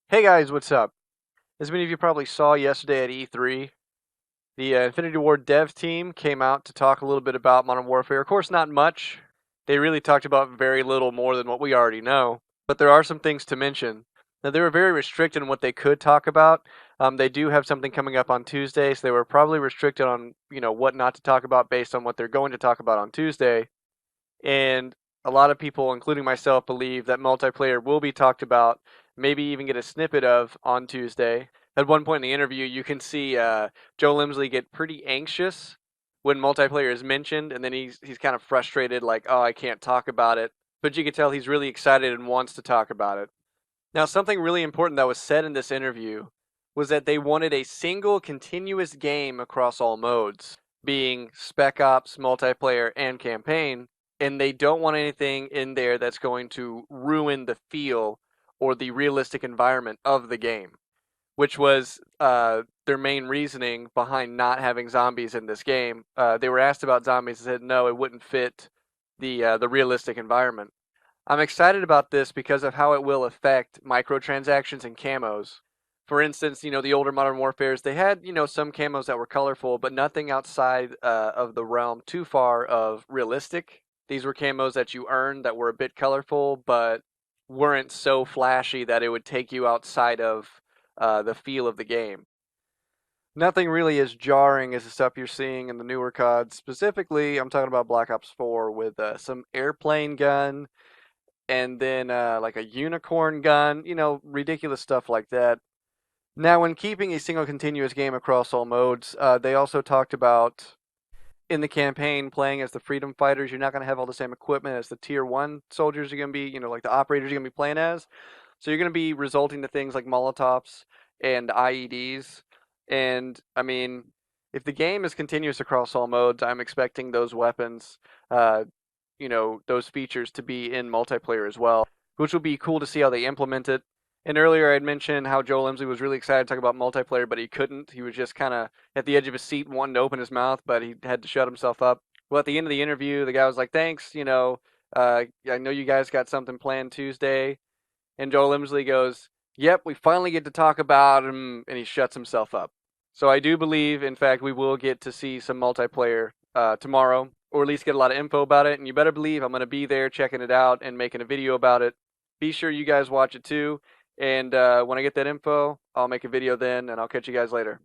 Hey guys, what's up? As many of you probably saw yesterday at E3, the Infinity Ward dev team came out to talk a little bit about Modern Warfare. Of course, not much. They really talked about very little more than what we already know, but there are some things to mention. Now, they were very restricted in what they could talk about. They do have something coming up on Tuesday, so they were probably restricted on, what not to talk about based on what they're going to talk about on Tuesday. And a lot of people, including myself, believe that multiplayer will be talked about, maybe even get a snippet of on Tuesday. At one point in the interview, you can see Joe Limsley get pretty anxious when multiplayer is mentioned, and then he's kind of frustrated, like, oh, I can't talk about it. But you can tell he's really excited and wants to talk about it. Now, something really important that was said in this interview was that they wanted a single continuous game across all modes, being Spec Ops, multiplayer, and campaign, and they don't want anything in there that's going to ruin the feel or the realistic environment of the game, which was their main reasoning behind not having zombies in this game. They were asked about zombies and said no, it wouldn't fit the realistic environment. I'm excited about this because of how it will affect microtransactions and camos. For instance, the older Modern Warfares, they had, some camos that were colorful, but nothing outside of the realm too far of realistic. These were camos that you earned that were a bit colorful, but weren't so flashy that it would take you outside of the feel of the game. Nothing really as jarring as the stuff you're seeing in the newer CODs. Specifically, I'm talking about Black Ops 4 with some airplane gun and then like a unicorn gun, ridiculous stuff like that. Now, when keeping a single continuous game across all modes, they also talked about in the campaign playing as the freedom fighters, you're not going to have all the same equipment as the tier 1 soldiers are going to be, like the operators you're going to be playing as. So you're going to be resulting to things like Molotovs and IEDs. And I mean, if the game is continuous across all modes, I'm expecting those weapons, uh, those features to be in multiplayer as well, which will be cool to see how they implement it. And earlier I'd mentioned how Joel Emsley was really excited to talk about multiplayer, but he couldn't. He was just kind of at the edge of his seat wanting to open his mouth, but he had to shut himself up. Well, at the end of the interview, the guy was like, thanks, I know you guys got something planned Tuesday. And Joel Emsley goes, yep, we finally get to talk about him, and he shuts himself up. So I do believe, in fact, we will get to see some multiplayer tomorrow, or at least get a lot of info about it. And you better believe I'm going to be there checking it out and making a video about it. Be sure you guys watch it too. And when I get that info, I'll make a video then, and I'll catch you guys later.